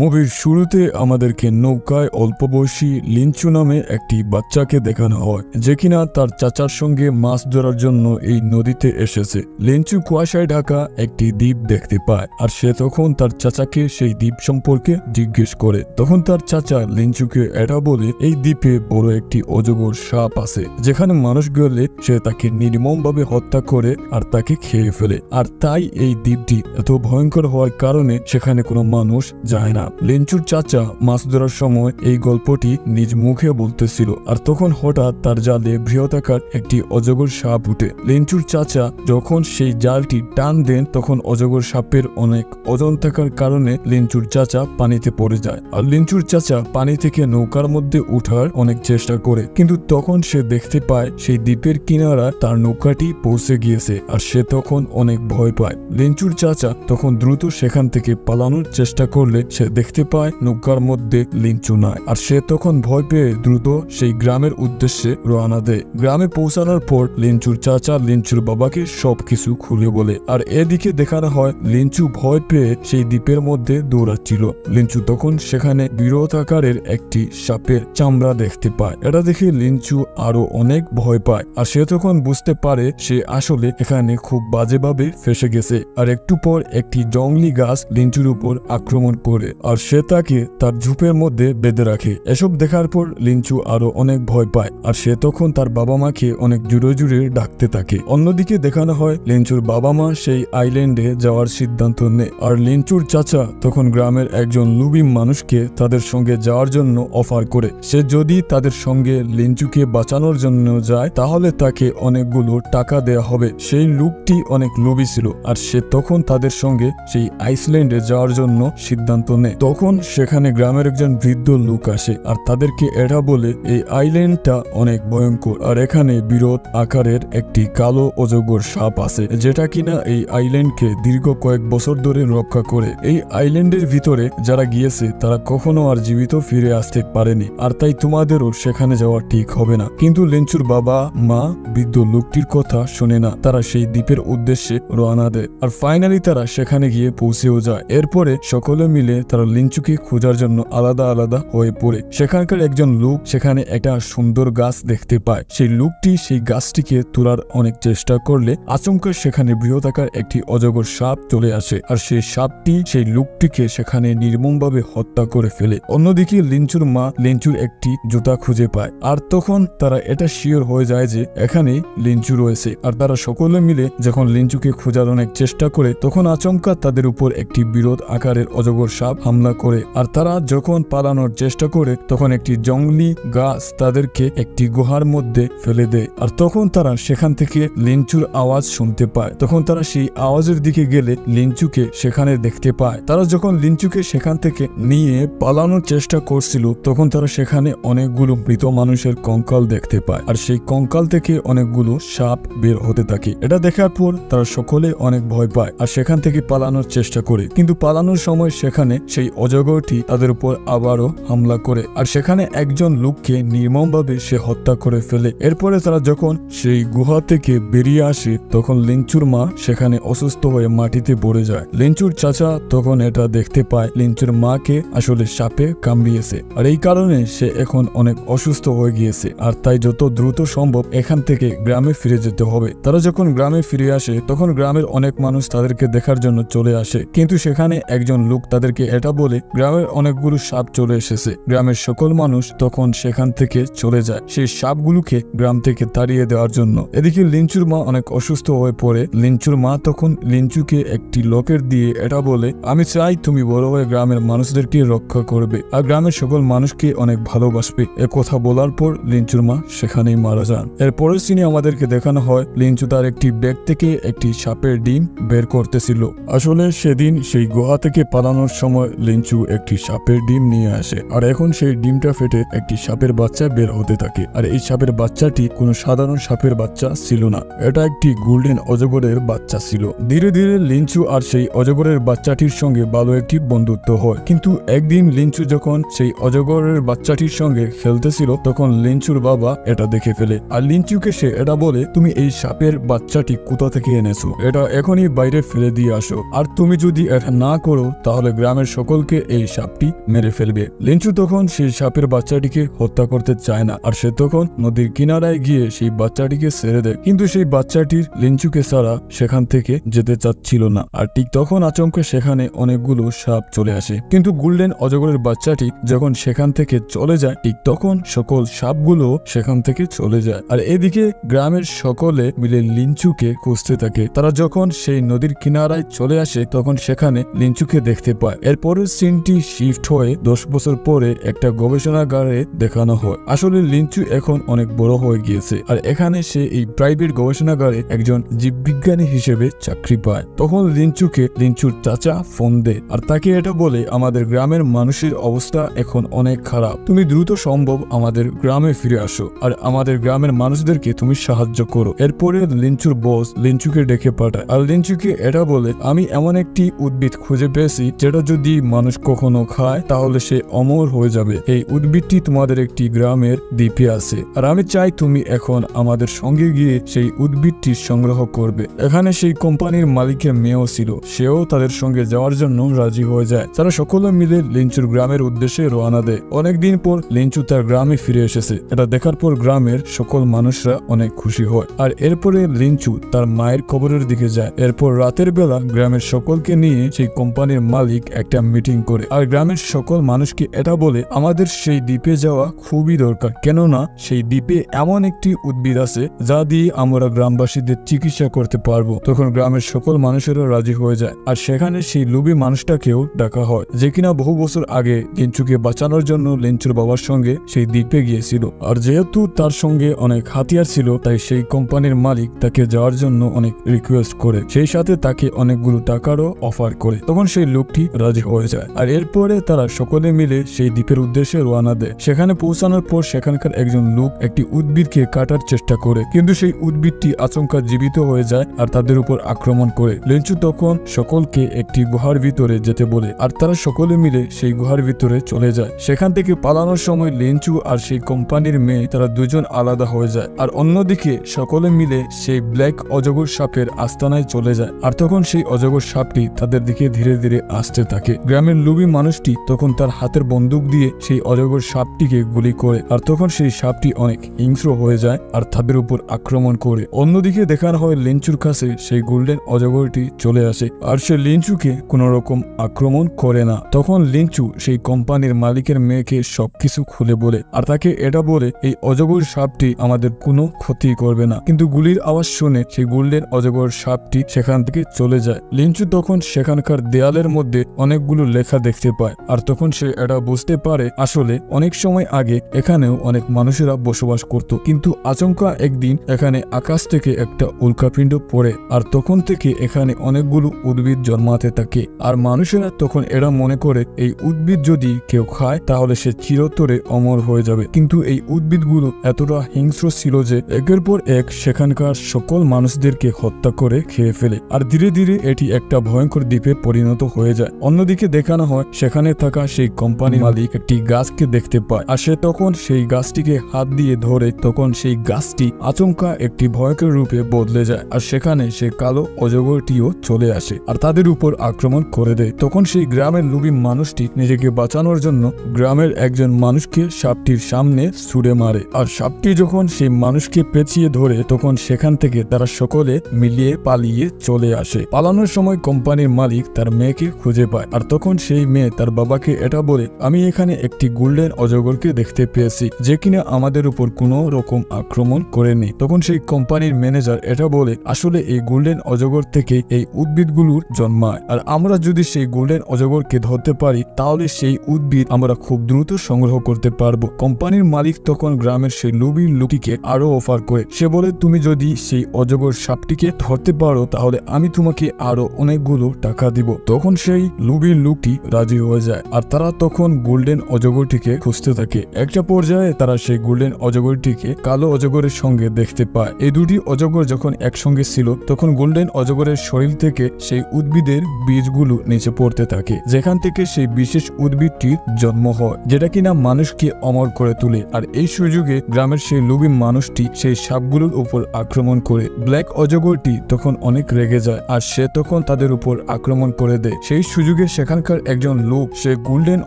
মুভির শুরুতে আমাদেরকে নৌকায় অল্প বয়সী লিঞ্চু নামে একটি বাচ্চাকে দেখানো হয়, যে কিনা তার চাচার সঙ্গে মাছ ধরার জন্য এই নদীতে এসেছে। লিঞ্চু কুয়াশায় ঢাকা একটি দ্বীপ দেখতে পায়, আর সে তখন তার চাচাকে সেই দ্বীপ সম্পর্কে জিজ্ঞেস করে। তখন তার চাচা লিঞ্চুকে এটা বলে, এই দ্বীপে বড় একটি অজগর সাপ আছে, যেখানে মানুষ গেলে সে তাকে নির্মমভাবে হত্যা করে আর তাকে খেয়ে ফেলে, আর তাই এই দ্বীপটি এত ভয়ঙ্কর হওয়ার কারণে সেখানে কোনো মানুষ যায় না। লিঞ্চুর চাচা মাছ ধরার সময় এই গল্পটি নিজ মুখে বলতেছিল, আর তখন হঠাৎ তার জালে বৃহদাকার একটি অজগর সাপ উঠে। লিঞ্চুর চাচা যখন সেই জালটি টান দেন, তখন অজগর সাপের অনেক ওজন থাকার কারণে লিঞ্চুর চাচা পানিতে পড়ে যায়। আর লিঞ্চুর চাচা পানি থেকে নৌকার মধ্যে উঠার অনেক চেষ্টা করে, কিন্তু তখন সে দেখতে পায় সেই দ্বীপের কিনারা তার নৌকাটি পৌঁছে গিয়েছে, আর সে তখন অনেক ভয় পায়। লিঞ্চুর চাচা তখন দ্রুত সেখান থেকে পালানোর চেষ্টা করলে সে দেখতে পায় নৌকার মধ্যে লিঞ্চু নাই, আর সে তখন ভয় পেয়ে দ্রুত সেই গ্রামের উদ্দেশ্যে রওনা দেয়। গ্রামে পৌঁছানোর পর লিঞ্চুর চাচা লিঞ্চুর বাবাকে সবকিছু খুলে বলে, আর এদিকে দেখানো হয় লিঞ্চু ভয় পেয়ে সেই দ্বীপের মধ্যে দৌড়াচ্ছিল। লিঞ্চু তখন সেখানে বৃহৎ আকারের একটি সাপের চামড়া দেখতে পায়। এটা দেখে লিঞ্চু আরো অনেক ভয় পায়, আর সে তখন বুঝতে পারে সে আসলে এখানে খুব বাজেভাবে ফেসে গেছে। আর একটু পর একটি জংলি গাছ লিঞ্চুর উপর আক্রমণ করে, আর সে তাকে তার ঝোপের মধ্যে বেঁধে রাখে। এসব দেখার পর লিঞ্চু আরো অনেক ভয় পায়, আর সে তখন তার বাবা মাকে অনেক জোরে জোরে ডাকতে থাকে। অন্যদিকে দেখানো হয় লিঞ্চুর বাবা মা সেই আইল্যান্ডে যাওয়ার সিদ্ধান্ত নেয়, আর লিঞ্চুর চাচা তখন গ্রামের একজন লুবি মানুষকে তাদের সঙ্গে যাওয়ার জন্য অফার করে। সে যদি তাদের সঙ্গে লিঞ্চুকে বাঁচানোর জন্য যায়, তাহলে তাকে অনেকগুলো টাকা দেয়া হবে। সেই লোকটি অনেক লোভী ছিল, আর সে তখন তাদের সঙ্গে সেই আইসল্যান্ডে যাওয়ার জন্য সিদ্ধান্ত নেয়। তখন সেখানে গ্রামের একজন বৃদ্ধ লোক আসে, আর তাদেরকে এটা বলে, এই আইল্যান্ডটা অনেক ভয়ঙ্কর, আর এখানে বৃহৎ আকারের একটি কালো অজগর সাপ আছে, যেটা কিনা এই আইল্যান্ডকে দীর্ঘ কয়েক বছর ধরে রক্ষা করে। এই আইল্যান্ডের ভিতরে যারা গিয়েছে তারা কখনো আর জীবিত ফিরে আসতে পারেনি, আর তাই তোমাদেরও সেখানে যাওয়া ঠিক হবে না। কিন্তু লিঞ্চুর বাবা মা বৃদ্ধ লোকটির কথা শোনে না, তারা সেই দ্বীপের উদ্দেশ্যে রওনা দেয়, আর ফাইনালি তারা সেখানে গিয়ে পৌঁছেও যায়। এরপরে সকলে মিলে তারা লিঞ্চুকে খোঁজার জন্য আলাদা আলাদা হয়ে পড়ে। সেখানকার একজন লোক সেখানে একটা সুন্দর গাছ দেখতে পায়। সেই লোকটি সেই গাছটিকে তোলার অনেক চেষ্টা করলে আচমকা সেখানে বৃহদাকার একটি অজগর সাপ চলে আসে, আর সেই সাপটি সেই লোকটিকে সেখানে নির্মমভাবে হত্যা করে ফেলে। অন্যদিকে লিঞ্চুর মা লিঞ্চুর একটি জুতা খুঁজে পায়, আর তখন তারা এটা শিওর হয়ে যায় যে এখানে লিঞ্চু রয়েছে। আর তারা সকলে মিলে যখন লিঞ্চুকে খোঁজার অনেক চেষ্টা করে, তখন আচমকা তাদের উপর একটি বৃহৎ আকারের অজগর সাপ হামলা করে। আর তারা যখন পালানোর চেষ্টা করে, তখন একটি জঙ্গলি গাছ তাদেরকে একটি গুহার মধ্যে ফেলে দেয়। আর তখন তারা সেখান থেকে লিঞ্চুর আওয়াজ শুনতে পায়। তখন তারা সেই আওয়াজের দিকে গেলে লিঞ্চুকে সেখানে দেখতে পায়। তারা যখন লিঞ্চুকে সেখান থেকে নিয়ে পালানোর চেষ্টা করছিল, তখন তারা সেখানে অনেকগুলো মৃত মানুষের কঙ্কাল দেখতে পায়, আর সেই কঙ্কাল থেকে অনেকগুলো সাপ বের হতে থাকে। এটা দেখার পর তারা সকলে অনেক ভয় পায়, আর সেখান থেকে পালানোর চেষ্টা করে। কিন্তু পালানোর সময় সেখানে সেই অজগরটি তাদের উপর আবারও হামলা করে, আর সেখানে একজন লোককে নির্মমভাবে সে হত্যা করে ফেলে। এরপরে তারা যখন সেই গুহা থেকে বেরিয়ে আসে, তখন লিঞ্চুর মা সেখানে অসুস্থ হয়ে মাটিতে পড়ে যায়। লিঞ্চুর চাচা তখন এটা দেখতে পায় লিঞ্চুর মাকে আসলে সাপে কামড়িয়েছে, আর এই কারণে সে এখন অনেক অসুস্থ হয়ে গিয়েছে, আর তাই যত দ্রুত সম্ভব এখান থেকে গ্রামে ফিরে যেতে হবে। তারা যখন গ্রামে ফিরে আসে, তখন গ্রামের অনেক মানুষ তাদেরকে দেখার জন্য চলে আসে, কিন্তু সেখানে একজন লোক তাদেরকে এটা বলে গ্রামের অনেকগুলো সাপ চলে এসেছে। গ্রামের সকল মানুষ তখন সেখান থেকে চলে যায় সেই সাপগুলোকে গ্রাম থেকে তাড়িয়ে দেওয়ার জন্য। এদিকে লিঞ্চুর মা অনেক অসুস্থ হয়ে পড়ে। লিঞ্চুর মা তখন লিঞ্চুকে একটি লকেট দিয়ে এটা বলে, আমি চাই তুমি বড় হয়ে গ্রামের মানুষদেরকে রক্ষা করবে, আর গ্রামের সকল মানুষকে অনেক ভালোবাসবে। এ কথা বলার পর লিঞ্চুর মা সেখানেই মারা যান। এর পরের সিনে আমাদেরকে দেখানো হয় লিঞ্চু তার একটি ব্যাগ থেকে একটি সাপের ডিম বের করতেছিল। আসলে সেদিন সেই গুহা থেকে পালানোর সময় লিঞ্চু একটি সাপের ডিম নিয়ে আসে, আর এখন সেই ডিমটা ফেটে একটি সাপের বাচ্চা বের হতে থাকে। আর এই সাপের বাচ্চাটি কোনো সাধারণ সাপের বাচ্চা ছিল না, এটা একটি গোল্ডেন অজগরের বাচ্চা ছিল। ধীরে ধীরে লিঞ্চু আর সেই অজগরের বাচ্চাটির সঙ্গে ভালো একটি বন্ধুত্ব হয়। কিন্তু একদিন লিঞ্চু যখন সেই অজগরের বাচ্চাটির সঙ্গে খেলতেছিল, তখন লিঞ্চুর বাবা এটা দেখে ফেলে, আর লিঞ্চুকে সে এটা বলে, তুমি এই সাপের বাচ্চাটি কোথা থেকে এনেছো, এটা এখনই বাইরে ফেলে দিয়ে আসো, আর তুমি যদি এটা না করো তাহলে গ্রামের সকলকে এই সাপটি মেরে ফেলবে। লিঞ্চু তখন সেই সাপের বাচ্চাটিকে হত্যা করতে চায় না, আর সে তখন নদীর কিনারায় গিয়ে সেই বাচ্চাটিকে ছেড়ে দেয়। কিন্তু সেই বাচ্চাটির লিঞ্চুকে ছাড়া সেখান থেকে যেতে চাচ্ছিল না। আর ঠিক তখন আচমকা সেখানে অনেকগুলো সাপ চলে আসে। কিন্তু গোল্ডেন অজগরের বাচ্চাটি যখন সেখান থেকে চলে যায়, ঠিক তখন সকল সাপগুলো সেখান থেকে চলে যায়। আর এদিকে গ্রামের সকলে মিলে লিঞ্চুকে খুঁজতে থাকে। তারা যখন সেই নদীর কিনারায় চলে আসে তখন সেখানে লিঞ্চুকে দেখতে পায়। এরপরের সিনটি শিফট হয়ে 10 বছর পরে একটা গবেষণাগারে দেখানো হয়। আসলে লিঞ্চু এখন অনেক বড় হয়ে গিয়েছে, আর এখানে সে এই প্রাইভেট গবেষণাগারে একজন জীববিজ্ঞানী হিসেবে চাকরি পায়। তখন লিঞ্চুকে লিঞ্চুর চাচা ফোন দেয়, আর তাকে এটা বলে, আমাদের গ্রামের মানুষের অবস্থা এখন অনেক খারাপ, তুমি দ্রুত সম্ভব আমাদের গ্রামে ফিরে আসো, আর আমাদের গ্রামের মানুষদেরকে তুমি সাহায্য করো। এরপরে লিঞ্চুর বস লিঞ্চুকে ডেকে পাঠায়, আর লিঞ্চুকে এটা বলে, আমি এমন একটি উদ্ভিদ খুঁজে পেয়েছি যেটা যদি মানুষ কখনো খায় তাহলে সে অমর হয়ে যাবে। এই উদ্ভিদটি তোমাদের একটি গ্রামের দ্বীপে আছে, আর আমি চাই তুমি এখন আমাদের সঙ্গে গিয়ে সেই উদ্ভিদটি সংগ্রহ করবে। এখানে সেই কোম্পানির মালিকের মেয়েও ছিল, সেও তাদের সঙ্গে যাওয়ার জন্য রাজি হয়ে যায়। তারা সকলে মিলে লিঞ্চুর গ্রামের উদ্দেশ্যে রওনা দেয়। অনেকদিন পর লিঞ্চু তার গ্রামে ফিরে এসেছে। এটা দেখার পর গ্রামের সকল মানুষরা অনেক খুশি হয়। আর এরপরে লিঞ্চু তার মায়ের কবরের দিকে যায়। এরপর রাতের বেলা গ্রামের সকলকে নিয়ে সেই কোম্পানির মালিক একটা মিটিং করে, আর গ্রামের সকল মানুষকে এটা বলে, আমাদের সেই দ্বীপে যাওয়া খুবই দরকার, কেননা সেই দ্বীপে এমন একটি উদ্ভিদ আছে যা দিয়ে আমরা গ্রামবাসীদের চিকিৎসা করতে পারবো। তখন গ্রামের সকল মানুষেরা রাজি হয়ে যায়, আর সেখানে সেই লোভী মানুষটাকেও ডাকা হয়, যে কিনা বহু বছর আগে লিঞ্চুকে বাঁচানোর জন্য লিঞ্চুর বাবার সঙ্গে সেই দ্বীপে গিয়েছিল। আর যেহেতু তার সঙ্গে অনেক হাতিয়ার ছিল, তাই সেই কোম্পানির মালিক তাকে যাওয়ার জন্য অনেক রিকোয়েস্ট করে, সেই সাথে তাকে অনেকগুলো টাকারও অফার করে। তখন সেই লোকটি রাজি হয়ে যায়, আর এরপরে তারা সকলে মিলে সেই দ্বীপের উদ্দেশ্যে রওনা দেয়। সেখানে পৌঁছানোর পর সেখানকার একজন লোক একটি উদ্ভিদকে কাটার চেষ্টা করে, কিন্তু সেই উদ্ভিদটি আচমকা জীবিত হয়ে যায় আর তাদের উপর আক্রমণ করে। লিঞ্চু তখন সকলকে একটি গুহার ভিতরে যেতে বলে, আর তারা সকলে মিলে সেই গুহার ভিতরে চলে যায়। সেখান থেকে পালানোর সময় লিঞ্চু আর সেই কোম্পানির মেয়ে তারা দুজন আলাদা হয়ে যায়, আর অন্যদিকে সকলে মিলে সেই ব্ল্যাক অজগর সাপের আস্তানায় চলে যায়। আর তখন সেই অজগর সাপটি তাদের দিকে ধীরে ধীরে আসতে থাকে। গ্রামের লোভী মানুষটি তখন তার হাতের বন্দুক দিয়ে সেই অজগর সাপটিকে গুলি করে, আর তখন সেই সাপটি অনেক হিংস্র হয়ে যায় আর তাদের উপর আক্রমণ করে। অন্যদিকে দেখানো হয় লিঞ্চুর কাছে সেই গোল্ডেন অজগরটি চলে আসে, আর সে লিঞ্চুকে কোনো রকম আক্রমণ করে না। তখন লিঞ্চু সেই কোম্পানির মালিকের মেয়েকে সবকিছু খুলে বলে, আর তাকে এটা বলে, এই অজগর সাপটি আমাদের কোনো ক্ষতি করবে না। কিন্তু গুলির আওয়াজ শুনে সেই গোল্ডেন অজগর সাপটি সেখান থেকে চলে যায়। লিঞ্চু তখন সেখানকার দেয়ালের মধ্যে অনেকগুলো লেখা দেখতে পায়, আর তখন সে এটা বুঝতে পারে আসলে অনেক সময় আগে এখানেও অনেক মানুষেরা বসবাস করত, কিন্তু আচমকা একদিন এখানে আকাশ থেকে একটা উল্কাপিণ্ড পড়ে, আর তখন থেকে এখানে অনেকগুলো উদ্ভিদ জন্মাতে থাকে। আর মানুষেরা তখন এরা মনে করে এই উদ্ভিদ যদি কেউ খায় তাহলে সে চিরতরে অমর হয়ে যাবে। কিন্তু এই উদ্ভিদগুলো এতটা হিংস্র ছিল যে একের পর এক সেখানকার সকল মানুষদেরকে হত্যা করে খেয়ে ফেলে, আর ধীরে ধীরে এটি একটা ভয়ঙ্কর দ্বীপে পরিণত হয়ে যায়। অন্যদিকে দেখানো হয় সেখানে থাকা সেই কোম্পানির মালিক একটি গাছকে দেখতে পায়, আর সে তখন সেই গাছটিকে হাত দিয়ে ধরে, তখন সেই গাছটি আচমকা একটি ভয়ঙ্কর রূপে বদলে যায়, আর সেখানে সে কালো অজগরটিও চলে আসে আর তাদের উপর আক্রমণ করে দেয়। তখন সেই গ্রামের লোভী মানুষটি নিজেকে বাঁচানোর জন্য গ্রামের একজন মানুষকে সাপটির সামনে ছুড়ে মারে, আর সাপটি যখন সেই মানুষকে পেঁচিয়ে ধরে তখন সেখান থেকে তারা সকলে মিলিয়ে পালিয়ে চলে আসে। পালানোর সময় কোম্পানির মালিক তার মেয়েকে খুঁজে পায়, আর তখন সেই মেয়ে তার বাবাকে এটা বলে, আমি এখানে একটি গোল্ডেন অজগরকে দেখতে পেয়েছি যে কিনা আমাদের উপর কোনো রকম আক্রমণ করেনি। তখন সেই কোম্পানির ম্যানেজার এটা বলে, আসলে এই গোল্ডেন অজগর থেকে এই উদ্ভিদগুলোর জন্মায়, আর আমরা যদি সেই গোল্ডেন অজগরকে ধরতে পারি তাহলে সেই উদ্ভিদ আমরা খুব দ্রুত সংগ্রহ করতে পারবো। কোম্পানির মালিক তখন গ্রামের সেই লোভী লোকটিকে আরো অফার করে, সে বলে, তুমি যদি সেই অজগর সাপটিকে ধরতে পারো তাহলে আমি তোমাকে আরো অনেকগুলো টাকা দিব। তখন সেই লোভী লোকটি রাজি হয়ে যায়, আর তারা তখন গোল্ডেন অজগরটিকে খুঁজতে থাকে। একটা পর্যায়ে তারা সেই গোল্ডেন অজগরটিকে কালো অজগরের সঙ্গে দেখতে পায়। এই দুটি অজগর যখন একসঙ্গে ছিল তখন গোল্ডেন অজগরের শরীর থেকে সেই উদ্ভিদের বীজগুলো নিচে পড়তে থাকে, যেখান থেকে সেই বিশেষ উদ্ভিদটির জন্ম হয়, যেটা কিনা মানুষকে অমর করে তোলে। আর এই সুযোগে গ্রামের সেই লোভী মানুষটি সেই সাপগুলোর উপর আক্রমণ করে। ব্ল্যাক অজগরটি তখন অনেক রেগে যায়, আর সে তখন তাদের উপর আক্রমণ করে দেয়। সেই সুযোগে সেখানে সেখানকার একজন লোক সে গোল্ডেন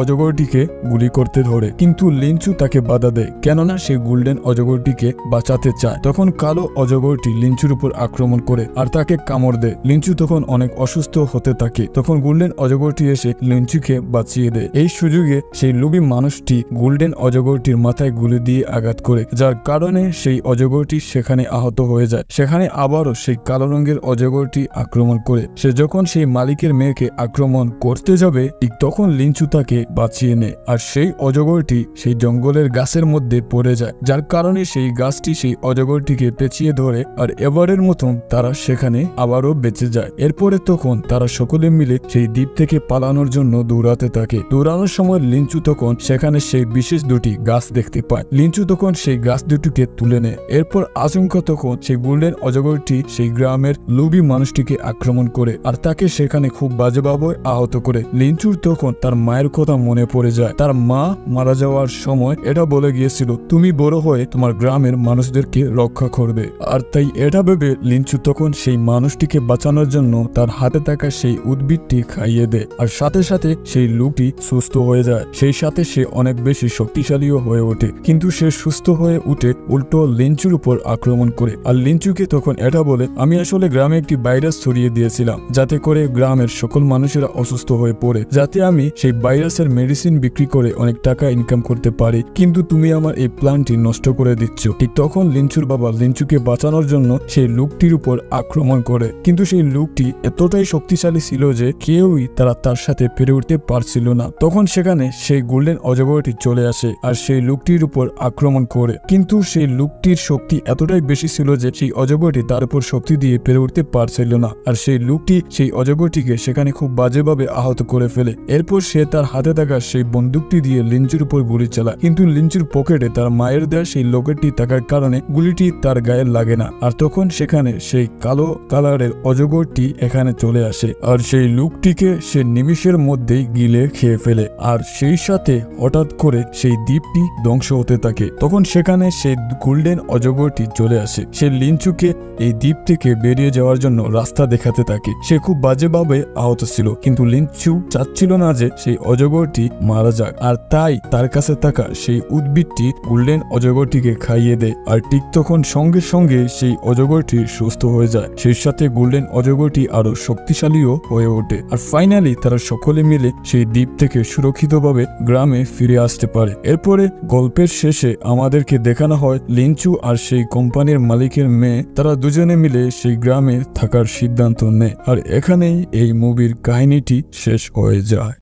অজগরটিকে গুলি করতে ধরে, কিন্তু লিঞ্চু তাকে বাধা দেয়, কেননা সে গোল্ডেন অজগরটিকে বাঁচাতে চায়। তখন কালো অজগরটি লিঞ্চুর উপর আক্রমণ করে আর তাকে কামড় দেয়। লিঞ্চু তখন অনেক অসুস্থ হতে থাকে। তখন গোল্ডেন অজগরটি এসে লিঞ্চুকে বাঁচিয়ে দেয়। এই সুযোগে সেই লোভী মানুষটি গোল্ডেন অজগরটির মাথায় গুলি দিয়ে আঘাত করে, যার কারণে সেই অজগরটি সেখানে আহত হয়ে যায়। সেখানে আবারও সেই কালো রঙের অজগরটি আক্রমণ করে। সে যখন সেই মালিকের মেয়েকে আক্রমণ করতে যাবে, ঠিক তখন লিঞ্চু তাকে বাঁচিয়ে নেয়। আর সেই অজগরটি সেই জঙ্গলের গাছের মধ্যে পড়ে যায়, যার কারণে সেই গাছটি সেই অজগরটিকে পেঁচিয়ে ধরে। আর এবারের মতন তারা সেখানে আবারও বেঁচে যায়। এরপরে তখন তারা সকলে মিলে সেই দ্বীপ থেকে পালানোর জন্য দৌড়াতে থাকে। দৌড়ানোর সময় লিঞ্চু তখন সেখানে সেই বিশেষ দুটি গাছ দেখতে পায়। লিঞ্চু তখন সেই গাছ দুটিকে তুলে নেয়। এরপর আচমকা তখন সেই গোল্ডেন অজগরটি সেই গ্রামের লোভী মানুষটিকে আক্রমণ করে আর তাকে সেখানে খুব বাজেভাবে আহত করে। লিঞ্চুর তখন তার মায়ের কথা মনে পড়ে যায়। তার মা মারা যাওয়ার সময় এটা বলে গিয়েছিল, তুমি বড় হয়ে তোমার গ্রামের মানুষদেরকে রক্ষা করবে। আর তাই এটা ভেবে লিঞ্চু তখন সেই মানুষটিকে বাঁচানোর জন্য তার হাতে থাকা সেই উদ্ভিদটি খাইয়ে দেয়। আর সাথে সাথে সেই লোকটি সুস্থ হয়ে যায়। সেই সাথে সে অনেক বেশি শক্তিশালীও হয়ে ওঠে। কিন্তু সে সুস্থ হয়ে উঠে উল্টো লিঞ্চুর উপর আক্রমণ করে। আর লিঞ্চুকে তখন এটা বলে, আমি আসলে গ্রামে একটি ভাইরাস ছড়িয়ে দিয়েছিলাম, যাতে করে গ্রামের সকল মানুষেরা অসুস্থ হয়ে পড়ে, যাতে আমি সেই ভাইরাসের মেডিসিন বিক্রি করে অনেক টাকা ইনকাম করতে পারি। কিন্তু তুমি আমার এই প্ল্যানটি নষ্ট করে দিচ্ছ। ঠিক তখন লিঞ্চুর বাবা লিঞ্চুকে বাঁচানোর জন্য সেই লোকটির উপর আক্রমণ করে। কিন্তু সেই লোকটি এতটাই শক্তিশালী ছিল যে কেউই তার সাথে পেরে উঠতে পারছিল না। তখন সেখানে সেই গোল্ডেন অজগরটি চলে আসে আর সেই লোকটির উপর আক্রমণ করে। কিন্তু সেই লোকটির শক্তি এতটাই বেশি ছিল যে সেই অজগরটি তার উপর শক্তি দিয়ে পেরে উঠতে পারছিল না। আর সেই লোকটি সেই অজগরটিকে সেখানে খুব বাজেভাবে আহত করে ফেলে। এরপর সে তার হাতে থাকা সেই বন্দুকটি দিয়ে লিঞ্চুর উপর গুলি চালায়। কিন্তু লিঞ্চুর পকেটে তার মায়ের দেওয়া সেই লকেটটি থাকার কারণে গুলিটি তার গায়ে লাগে না। আর তখন সেখানে সেই কালো কালারের অজগরটি এখানে চলে আসে আর সেই লোকটিকে সে নিমিষের মধ্যেই গিলে খেয়ে ফেলে। আর সেই সাথে হঠাৎ করে সেই দ্বীপটি ধ্বংস হতে থাকে। তখন সেখানে সেই গোল্ডেন অজগরটি চলে আসে। সে লিঞ্চুকে এই দ্বীপ থেকে বেরিয়ে যাওয়ার জন্য রাস্তা দেখাতে থাকে। সে খুব বাজেভাবে আহত ছিল, কিন্তু লিঞ্চু চাচ্ছিল না যে সেই অজগরটি মারা যাক। আর তাই তার কাছে থাকা সেই উদ্ভিদটি গোল্ডেন অজগরটিকে খাইয়ে দেয়। আর ঠিক তখন সঙ্গে সঙ্গে সেই অজগরটি সুস্থ হয়ে যায়। সেই সাথে গোল্ডেন অজগরটি আরো শক্তিশালীও হয়ে ওঠে। আর ফাইনালি তারা সকলে মিলে সেই দ্বীপ থেকে সুরক্ষিতভাবে গ্রামে ফিরে আসতে পারে। এরপরে গল্পের শেষে আমাদেরকে দেখানো হয় লিঞ্চু আর সেই কোম্পানির মালিকের মেয়ে, তারা দুজনে মিলে সেই গ্রামে থাকার সিদ্ধান্ত নেয়। আর এখানেই এই মুভির কাহিনীটি শেষ হয়ে যায়।